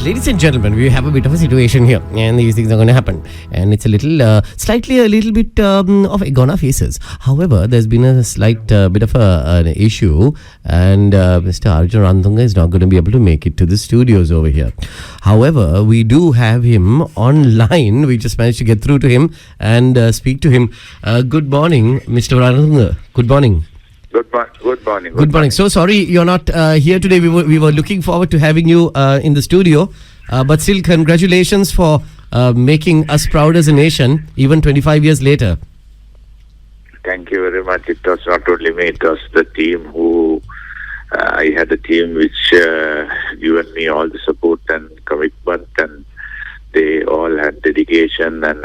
Ladies and gentlemen, we have a bit of a situation here, and these things are going to happen. And it's a little, slightly a little bit of Agona faces. However, there's been a slight bit of an issue, and Mr. Arjuna Ranathunga is not going to be able to make it to the studios over here. However, we do have him online. We just managed to get through to him and speak to him. Good morning, Mr. Ranathunga. Good morning. Good morning. Good morning. So sorry you're not here today. We were looking forward to having you in the studio. But still, congratulations for making us proud as a nation, even 25 years later. Thank you very much. It was not only me, it was the team who... I had a team which given me all the support and commitment, and they all had dedication and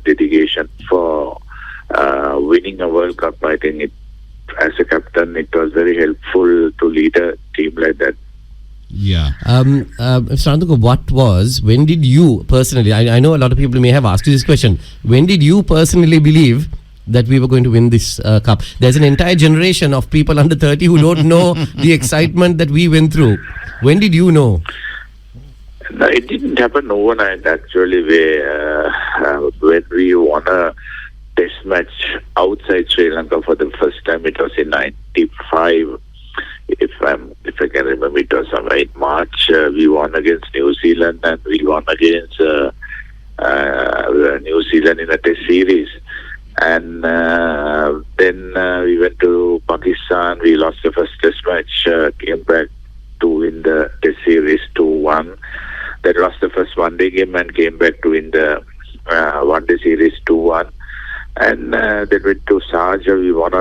dedication for winning a World Cup. I think as a captain, it was very helpful to lead a team like that. Yeah. Mr. Ranathunga, when did you personally, I know a lot of people may have asked you this question, when did you personally believe that we were going to win this cup? There's an entire generation of people under 30 who don't know the excitement that we went through. When did you know? No, it didn't happen overnight, actually. When we won a test match outside Sri Lanka for the first time, it was in 95. If I can remember, it was somewhere in March. We won against New Zealand, and we won against New Zealand in a test series. And then we went to Pakistan. We lost the first test match, came back to win the test series 2-1. Then lost the first one-day game and came back to win the one-day series 2-1. And then went to Sharjah. We won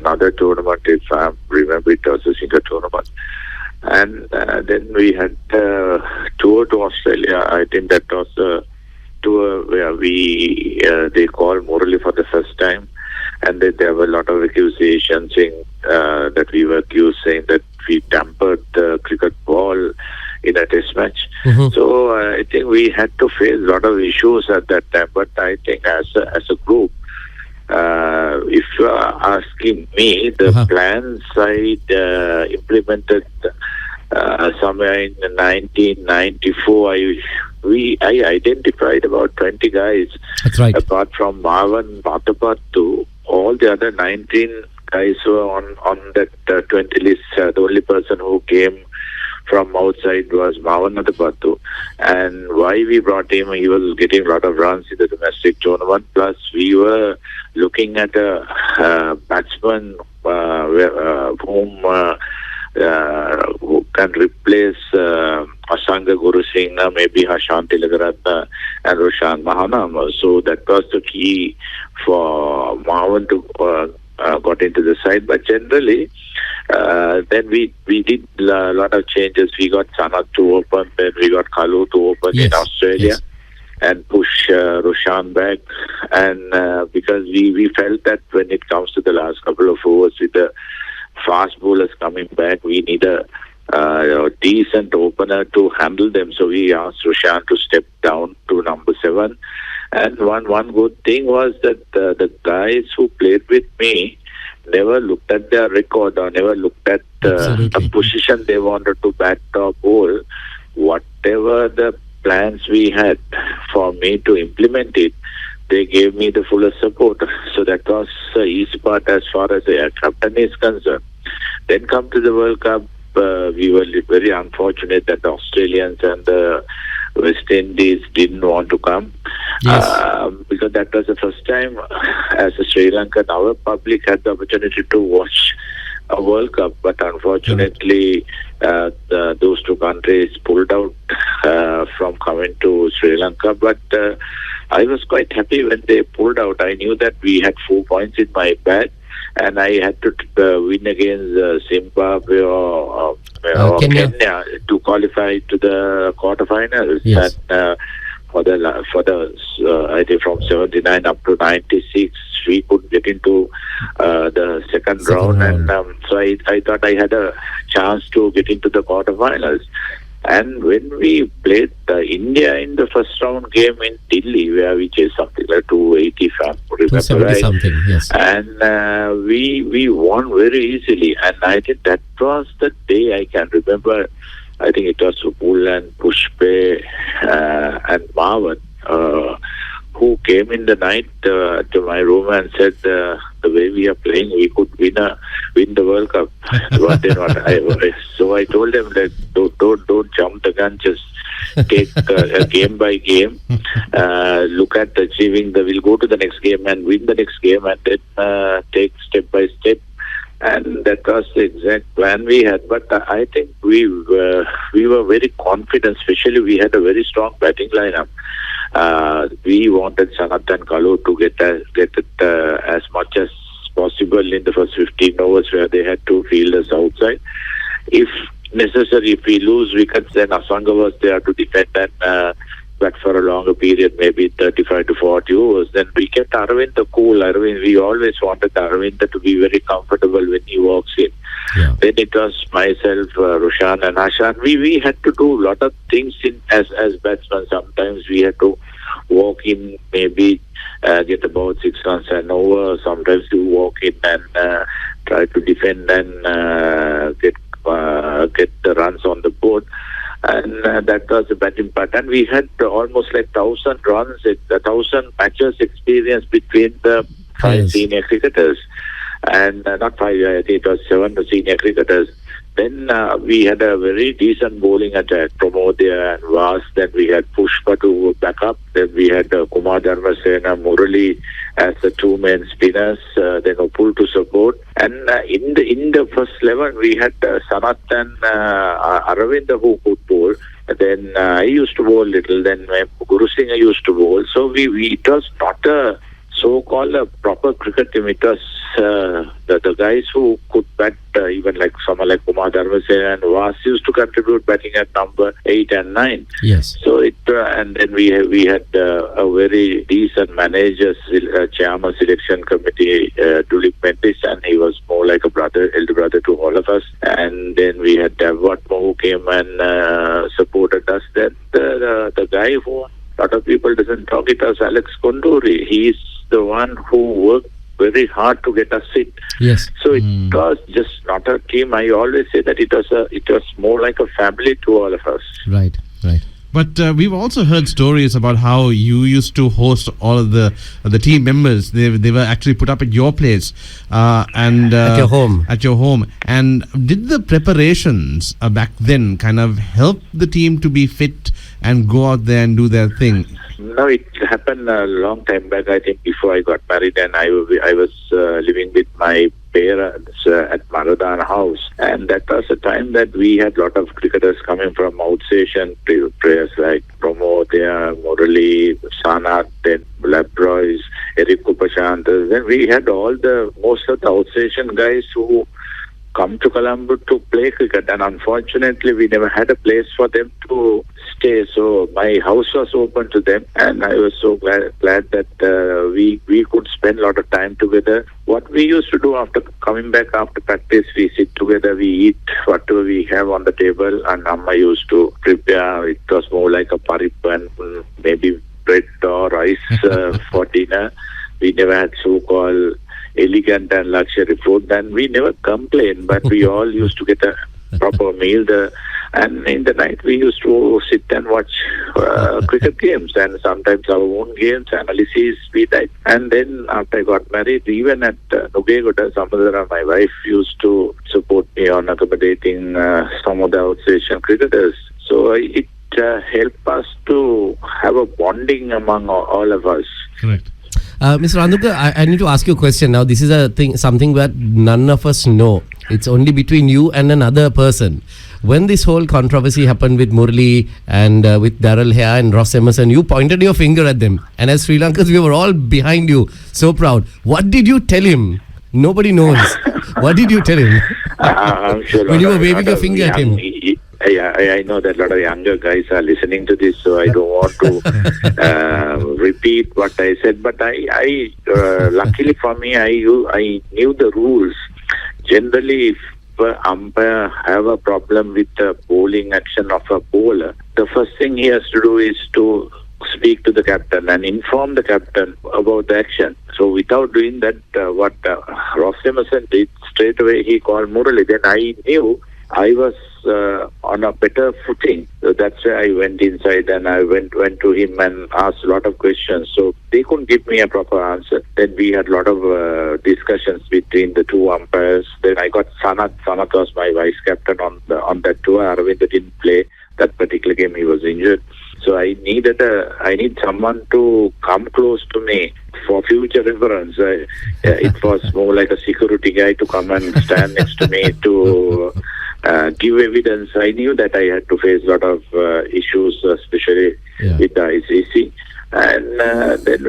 another tournament. If I remember, it was a single tournament. And then we had a tour to Australia. I think that was a tour where they called Murali for the first time. And then there were a lot of accusations saying that we were accused, saying that we tampered the cricket ball in a test match. Mm-hmm. So I think we had to face a lot of issues at that time. But I think as a group, if you are asking me, the plans I implemented somewhere in 1994, I identified about 20 guys. That's right. Apart from Marwan Patapattu, all the other 19 guys were on that 20 list. The only person who came from outside was Marwan Patapattu. And why we brought him, he was getting a lot of runs in the domestic tournament. Plus, we were looking at a batsman who can replace Asanga Guru Singh, maybe Hashanti Lagaratna and Roshan Mahanam. So that was the key for Marwan to got into the side. But generally, then we did a lot of changes. We got Sanat to open, then we got Kalu to open in Australia. Yes. And push Roshan back, and because we felt that when it comes to the last couple of overs with the fast bowlers coming back, we need a decent opener to handle them. So we asked Roshan to step down to number 7. And one good thing was that the guys who played with me never looked at their record or never looked at the position they wanted to bat or bowl. Whatever the plans we had for me to implement it, they gave me the fullest support. So that was the easy part as far as the captain is concerned. Then come to the World Cup, we were very unfortunate that the Australians and the West Indies didn't want to come. Yes. Because that was the first time as a Sri Lankan, our public had the opportunity to watch a World Cup, but unfortunately those two countries pulled out from coming to Sri Lanka. But I was quite happy when they pulled out. I knew that we had 4 points in my bag, and I had to win against Zimbabwe or Kenya to qualify to the quarterfinals. Yes. And for the I think from 79 up to 96, we could get into the second round. And so I thought I had a chance to get into the quarterfinals. And when we played India in the first round game in Delhi, where we chased something like 280, if I remember right, something, yes. And we won very easily. And I think that was the day I can remember I think it was Supul and Pushpe and Marwan, who came in the night to my room and said, the way we are playing, we could win the World Cup. But then so I told them that don't jump the gun, just take game by game, look at achieving we'll go to the next game and win the next game, and then take step by step. And that was the exact plan we had. But I think we were very confident, especially we had a very strong batting lineup. We wanted Sanath and Kalu to get it as much as possible in the first 15 overs, where they had two fielders outside. If necessary, if we lose wickets, then Asanga was there to defend and bat for a longer period, maybe 35 to 40 overs. Then we kept Aravind cool. We always wanted Aravind to be very comfortable when he walks in. Yeah. Then it was myself, Roshan and Hashan. We had to do a lot of things as batsmen. Sometimes we had to walk in, maybe get about 6 runs and over. Sometimes we walk in and try to defend and get the runs on the board. And that was the batting part. And we had almost like 1,000 runs, 1,000 matches experience between the 5 senior cricketers. And not 5, I think it was 7 senior cricketers. Then we had a very decent bowling attack, Pramodya and Vas. Then we had Pushpa to back up. Then we had Kumar Dharmasena, Murali as the two main spinners. Then Upul to support. And in the first 11, we had Sanath and Aravind who could bowl. Then I used to bowl little. Then Guru Singh used to bowl. So it was not a so-called a proper cricket team. It was the guys who could bat, even like someone like Kumar Dharmasena and Vas used to contribute batting at number 8 and 9. Yes. So and then we had a very decent manager, chairman selection committee, Tulip Mentis, and he was more like a elder brother to all of us. And then we had Devvatma who came and supported us. Then the guy who a lot of people doesn't talk, it was Alex Konduri. He's the one who worked very hard to get us in. Yes. So it was just not a team. I always say that it was more like a family to all of us. Right. But we've also heard stories about how you used to host all of the team members. They were actually put up at your place and at your home. At your home. And did the preparations back then kind of help the team to be fit and go out there and do their thing? No, it happened a long time back. I think before I got married, and I was living with my parents at Maradana House, and that was a time that we had a lot of cricketers coming from outstation players like Pramodya, Murali, Sanath, then Labroys, Eric Kupachant. Then we had most of the outstation guys who come to Colombo to play cricket, and unfortunately we never had a place for them to stay. So my house was open to them, and I was so glad that we could spend a lot of time together. What we used to do after coming back after practice, we sit together, we eat whatever we have on the table, and Amma used to prepare. It was more like a parip and maybe bread or rice for dinner. We never had so-called elegant and luxury food, and we never complained, but we all used to get a proper meal. And in the night we used to sit and watch cricket games, and sometimes our own games, analysis we did. And then after I got married, even at Nugegoda, Samadara, my wife used to support me on accommodating some of the outstation cricketers. So it helped us to have a bonding among all of us. Correct. Mr. Ranathunga, I need to ask you a question now. This is something that none of us know. It's only between you and another person. When this whole controversy happened with Murali and with Darrell Hare and Ross Emerson, you pointed your finger at them. And as Sri Lankans, we were all behind you. So proud. What did you tell him? Nobody knows. What did you tell him? I'm sure when you were waving your finger at him. I know that a lot of younger guys are listening to this, so I don't want to repeat what I said. But I luckily for me, I knew the rules. Generally, if an umpire have a problem with the bowling action of a bowler, the first thing he has to do is to speak to the captain and inform the captain about the action. So without doing that, what Ross Emerson did, straight away he called Murali. Then I knew I was on a better footing. So that's why I went inside and I went to him and asked a lot of questions. So they couldn't give me a proper answer. Then we had a lot of discussions between the two umpires. Then I got Sanat. Sanat was my vice captain on that tour. Aravind didn't play that particular game. He was injured. So I need someone to come close to me for future reference. It was more like a security guy to come and stand next to me to give evidence. I knew that I had to face a lot of issues, especially with the ICC. And then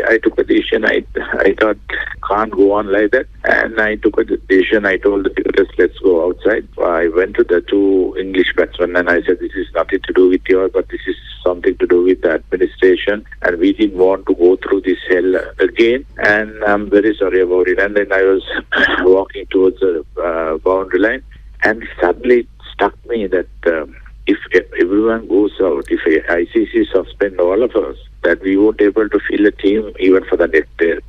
I took a decision. I thought, can't go on like that. And I took a decision. I told the cricketers, let's go outside. I went to the two English batsmen and I said, this is nothing to do with you, but this is something to do with the administration. And we didn't want to go through this hell again. And I'm very sorry about it. And then I was walking towards the boundary line. And suddenly it struck me that if everyone goes out, if ICC suspend all of us, that we won't be able to fill a team even for the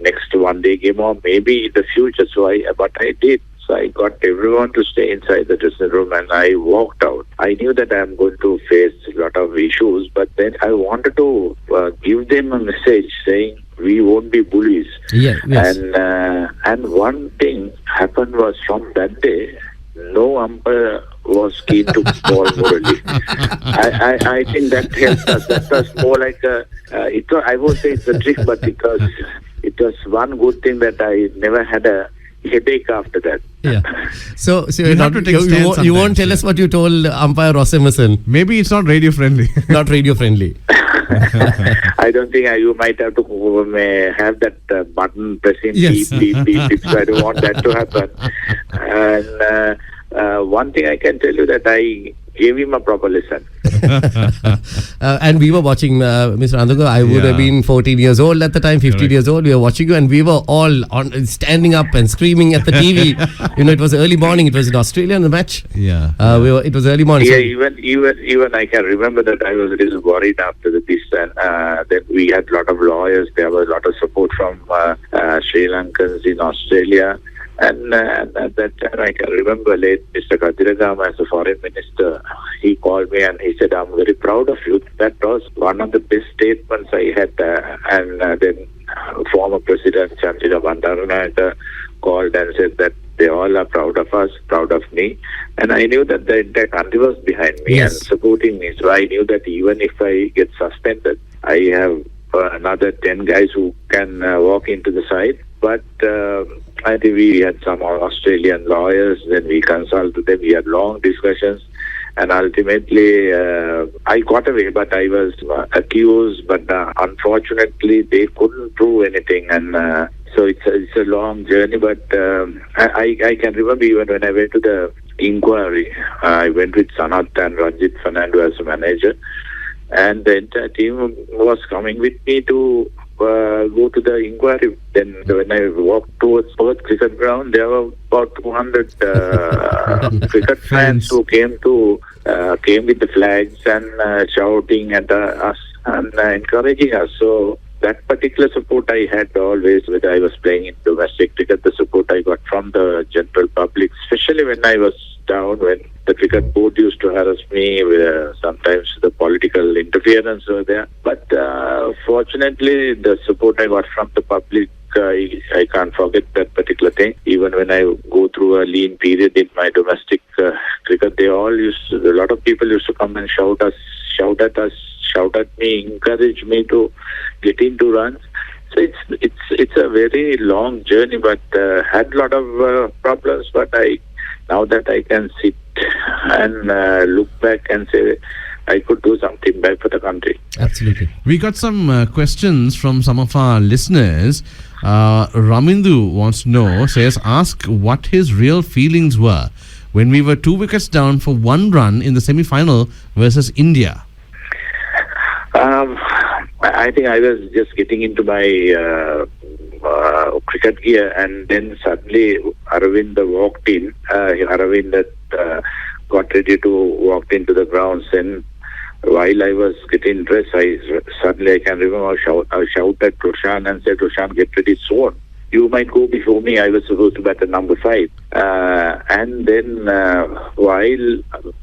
next one-day game or maybe in the future. So but I did. So I got everyone to stay inside the dressing room and I walked out. I knew that I'm going to face a lot of issues, but then I wanted to give them a message saying we won't be bullies. Yeah, yes. And one thing happened was from that day, no umpire was keen to call Murali. I think that helped us. That was more like I won't say it's a trick, but because it was one good thing that I never had a headache after that. Yeah. So you won't tell us what you told umpire Rosemerson. Maybe it's not radio friendly. Not radio friendly. I don't think you might have to have that button pressing Yes. beep, beep, beep. So I don't want that to happen. And one thing I can tell you that I gave him a proper lesson. And we were watching Mr. Ranathunga. I would have been 14 years old at the time, 15 years old. We were watching you and we were all standing up and screaming at the TV. It was early morning. It was in Australia in the match. Yeah. It was early morning. Yeah, even I can remember that I was a little worried after this, and then we had a lot of lawyers. There was a lot of support from Sri Lankans in Australia. And at that time, I can remember late Mr. Kadiragam as a foreign minister, he called me and he said, I'm very proud of you. That was one of the best statements I had. And then former President Chandrika Bandaranaike called and said that they all are proud of us, proud of me. And I knew that the entire country was behind me and supporting me. So I knew that even if I get suspended, I have another 10 guys who can walk into the side. But I think we had some Australian lawyers, then we consulted them, we had long discussions, and ultimately I got away, but I was accused, but unfortunately they couldn't prove anything, and so it's a long journey, but I can remember even when I went to the inquiry, I went with Sanat and Ranjit Fernando as a manager, and the entire team was coming with me to go to the inquiry. Then when I walked towards Perth cricket ground, there were about 200 cricket fans who came with the flags and shouting at us and encouraging us. So that particular support I had always, whether I was playing in domestic cricket, the support I got from the general public, especially when I was down, when the cricket board used to harass me, sometimes the political interference were there. But fortunately, the support I got from the public, I can't forget that particular thing. Even when I go through a lean period in my domestic cricket, a lot of people used to come and shout at us, shout at me, encourage me to get into runs. So it's a very long journey, but had a lot of problems. But now that I can sit and look back and say I could do something back for the country. Absolutely. We got some questions from some of our listeners. Ramindu wants to know, ask what his real feelings were when we were 2 wickets down for 1 run in the semi-final versus India. I think I was just getting into my cricket gear, and then suddenly Aravind walked in. Aravind got ready to walk into the grounds, and while I was getting dressed, I can remember I shouted at Roshan and said, Roshan, get ready soon. you might go before me. I was supposed to bat at number 5. And then while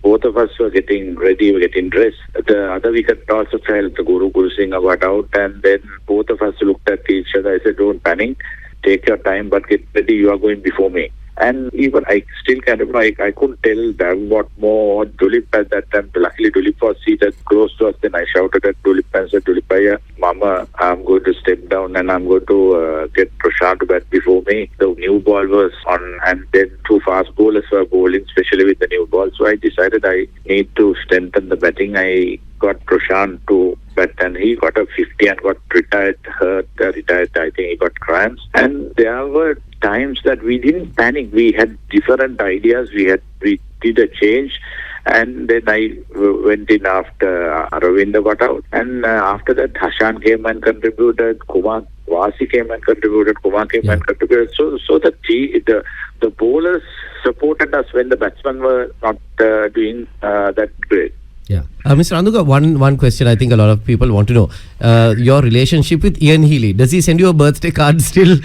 both of us were getting ready, getting dressed, the other wicket also fell. The Guru Singh got out, and then both of us looked at each other. I said, don't panic, take your time, but get ready, you are going before me. And even I still kind of I couldn't tell them what more. Dulip at that time, luckily Dulip was seated close to us. Then I shouted at Dulip and said, Dulipaya, Mama, I'm going to step down and I'm going to get Prashant to bat before me. The new ball was on, and then 2 fast bowlers were bowling, especially with the new ball. So I decided I need to strengthen the batting. I got Prashant to bat, and he got a 50 and got retired. I think he got cramps. And there were times that we didn't panic. We had different ideas. We did a change, and then I went in after Aravinda got out, and after that Hashan came and contributed. Kumar Vasi came and contributed. Kumar came and contributed. So the bowlers supported us when the batsmen were not doing that great. Yeah. Mr. Ranathunga, one question I think a lot of people want to know. Your relationship with Ian Healy. Does he send you a birthday card still?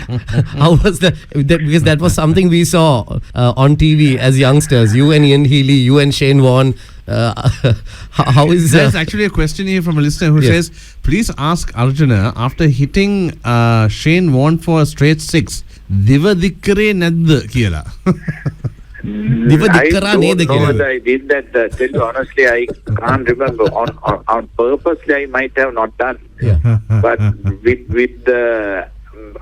How was that? Because that was something we saw on TV as youngsters. You and Ian Healy, you and Shane Warne. How is There's actually a question here from a listener who says, please ask Arjuna, after hitting Shane Warne for a straight 6, Diva Dikkare Nadda Kiyala. I don't know whether I did that. Tell you honestly, I can't remember. On purposely, I might have not done. Yeah. But with the,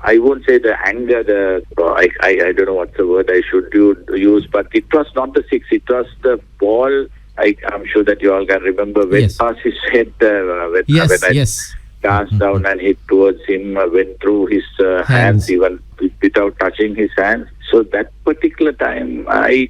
I won't say the anger. I don't know what's the word I should use. But it was not the 6. It was the ball. I'm sure that you all can remember when past his head. When I danced down and hit towards him, went through his hands even without touching his hands. So that particular time, I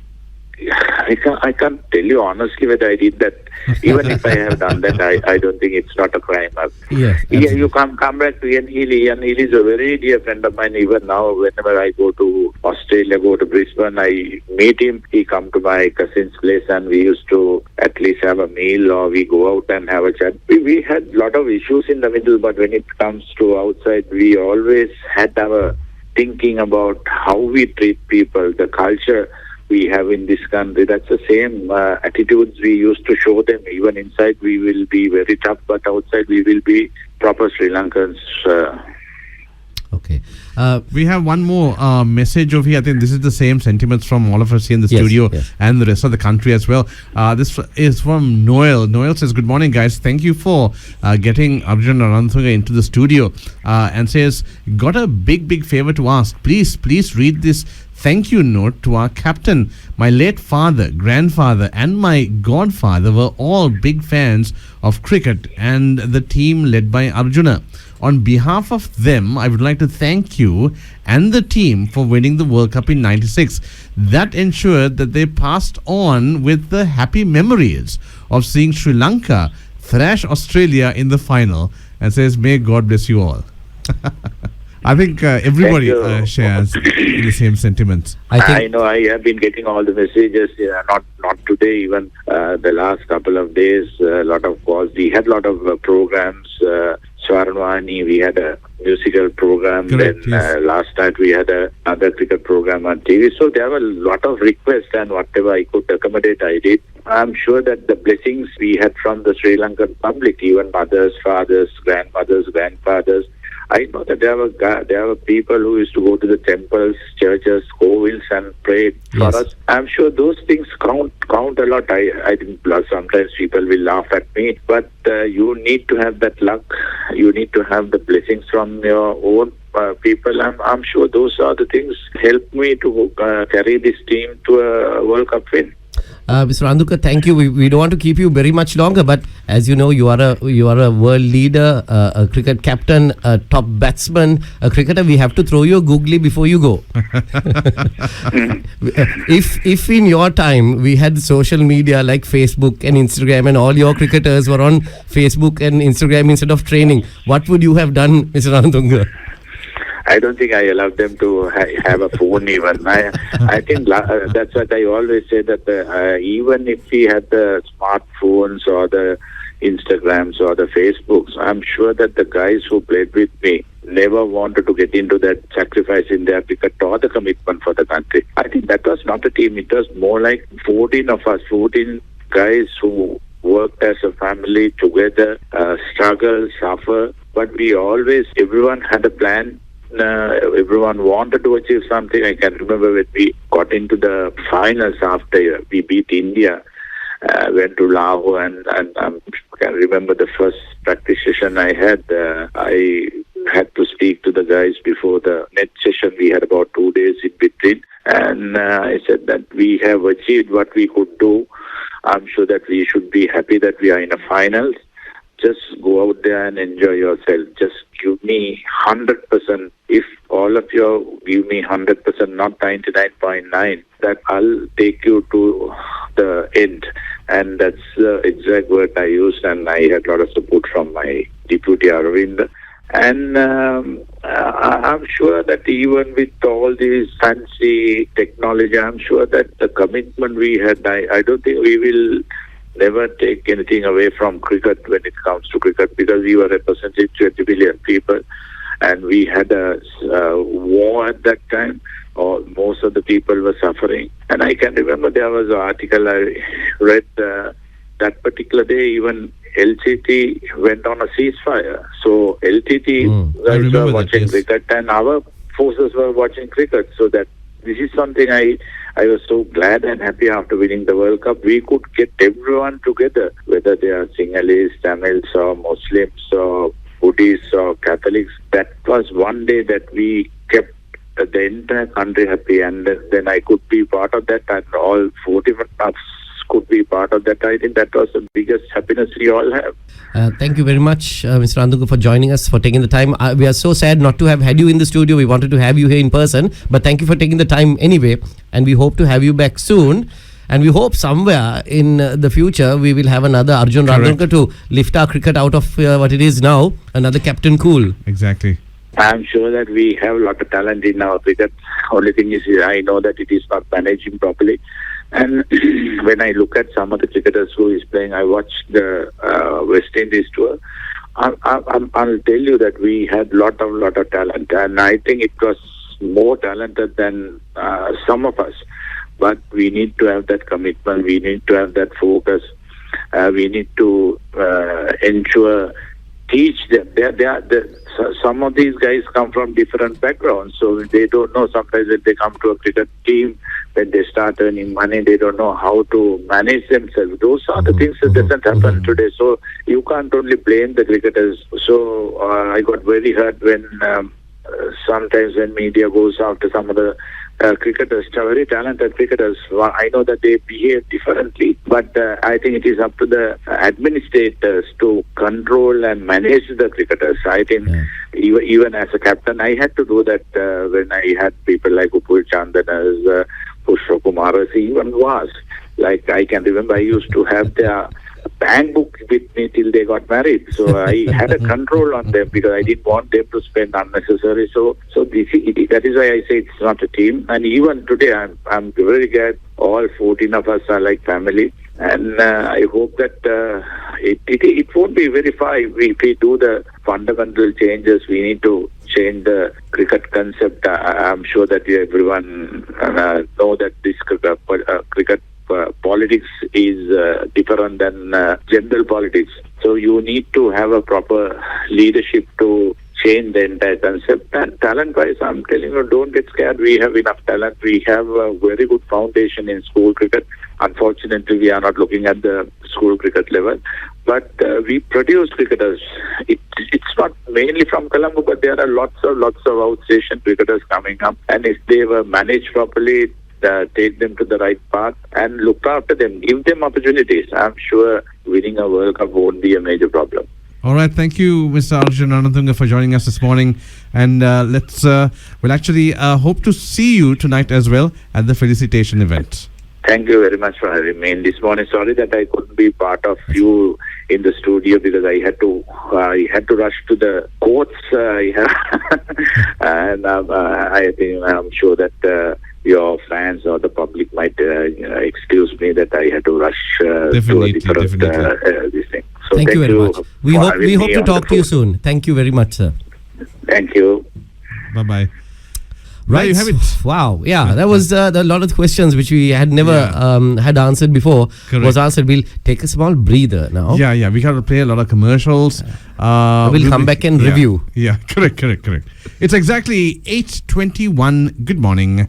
can't tell you honestly whether I did that. Even if I have done that, I don't think it's not a crime. You come back to Ian Healy. Ian Healy is a very dear friend of mine. Even now, whenever I go to Australia, go to Brisbane, I meet him. He come to my cousin's place, and we used to at least have a meal, or we go out and have a chat. We had a lot of issues in the middle, but when it comes to outside, we always had our thinking about how we treat people, the culture we have in this country. That's the same attitudes we used to show them. Even inside we will be very tough, but outside we will be proper Sri Lankans. Okay. We have one more message over here. I think this is the same sentiments from all of us here in the studio and the rest of the country as well. This is from Noel. Noel says, good morning, guys. Thank you for getting Arjuna Ranathunga into the studio, and says, got a big favor to ask. Please read this thank you note to our captain. My late father, grandfather and my godfather were all big fans of cricket and the team led by Arjuna. On behalf of them, I would like to thank you and the team for winning the World Cup in '96. That ensured that they passed on with the happy memories of seeing Sri Lanka thrash Australia in the final, and says, may God bless you all. I think everybody shares the same sentiments. I know I have been getting all the messages, not today, even the last couple of days, a lot of calls. We had a lot of programs, Swarnwani, we had a musical program. Correct, then last night we had another cricket program on TV. So there were a lot of requests, and whatever I could accommodate, I did. I'm sure that the blessings we had from the Sri Lankan public, even mothers, fathers, grandmothers, grandfathers, I know that there were people who used to go to the temples, churches, schools and pray for us. I'm sure those things count a lot. I think sometimes people will laugh at me, but you need to have that luck. You need to have the blessings from your own people. I'm sure those are the things help me to carry this team to a World Cup win. Mr. Ranathunga, thank you. We don't want to keep you very much longer, but as you know, you are a world leader, a cricket captain, a top batsman, a cricketer. We have to throw you a googly before you go. If in your time we had social media like Facebook and Instagram, and all your cricketers were on Facebook and Instagram instead of training, what would you have done, Mr. Ranathunga? I don't think I allowed them to have a phone even. I think that's what I always say, that even if we had the smartphones or the Instagrams or the Facebooks, I'm sure that the guys who played with me never wanted to get into that sacrificing their cricket or the commitment for the country. I think that was not a team. It was more like 14 of us, 14 guys who worked as a family together, struggle, suffer. But we always, everyone had a plan. Everyone wanted to achieve something. I can remember when we got into the finals after we beat India, went to Lahore, and I can remember the first practice session I had. I had to speak to the guys before the net session. We had about 2 days in between, and I said that we have achieved what we could do. I'm sure that we should be happy that we are in a finals. Just go out there and enjoy yourself. Just give me 100%. If all of you give me 100%, not 99.9, that I'll take you to the end. And that's the exact word I used, and I had a lot of support from my deputy Arvind. And I'm sure that even with all these fancy technology, I'm sure that the commitment we had, I don't think we will never take anything away from cricket when it comes to cricket, because we were representing 20 million people, and we had a war at that time, or most of the people were suffering. And I can remember there was an article I read that particular day, even LTT went on a ceasefire. So LTT guys were watching cricket, and our forces were watching cricket. So that this is something I was so glad and happy after winning the World Cup. We could get everyone together, whether they are Sinhalese, Tamils, or Muslims, or Buddhists, or Catholics. That was one day that we kept the entire country happy, and then I could be part of that, and all 40 of us could be part of that. I think that was the biggest happiness we all have. Thank you very much, Mr. Ranathunga, for joining us, for taking the time. We are so sad not to have had you in the studio. We wanted to have you here in person, but thank you for taking the time anyway, and we hope to have you back soon. And we hope somewhere in the future we will have another Arjuna Ranathunga to lift our cricket out of what it is now, another Captain Cool. Exactly. I'm sure that we have a lot of talent in our cricket. Only thing is, I know that it is not managing properly. And when I look at some of the cricketers who is playing, I watched the West Indies tour. I'll tell you that we had lot of talent, and I think it was more talented than some of us. But we need to have that commitment. We need to have that focus. We need to ensure. Teach them. Some of these guys come from different backgrounds, so they don't know. Sometimes when they come to a cricket team, when they start earning money, they don't know how to manage themselves. Those are the things that doesn't happen today. So you can't only blame the cricketers. So I got very hurt when sometimes when media goes after some of the cricketers, very talented cricketers. I know that they behave differently, but I think it is up to the administrators to control and manage the cricketers. I think even as a captain, I had to do that when I had people like Upul Chandanas, Pushpa Kumaras, even was. Like I can remember I used to have their bank book with me till they got married. So I had a control on them because I didn't want them to spend unnecessary. So that is why I say it's not a team. And even today, I'm very glad all 14 of us are like family. And I hope that it won't be very far if we do the fundamental changes. We need to change the cricket concept. I'm sure that everyone know that this cricket politics is different than general politics. So you need to have a proper leadership to change the entire concept. And talent-wise, I'm telling you, don't get scared. We have enough talent. We have a very good foundation in school cricket. Unfortunately, we are not looking at the school cricket level. But we produce cricketers. It's not mainly from Colombo, but there are lots of outstation cricketers coming up. And if they were managed properly, take them to the right path and look after them, give them opportunities. I'm sure winning a World Cup won't be a major problem. All right, thank you, Mr. Arjuna Ranathunga, for joining us this morning. And we'll actually hope to see you tonight as well at the felicitation event. Thank you very much for having me in this morning. Sorry that I couldn't be part of you in the studio because I had to rush to the courts. And I think I'm sure that your fans or the public might excuse me that I had to rush to a different this thing. So thank you very much. We hope to talk to you soon. Thank you very much, sir. Thank you. Bye-bye. Right. There you have it. Wow. Yeah, that was a lot of questions which we had never had answered before. Correct. Was answered. We'll take a small breather now. Yeah. We got to play a lot of commercials. We'll come back and review. Yeah, correct. It's exactly 8:21. Good morning.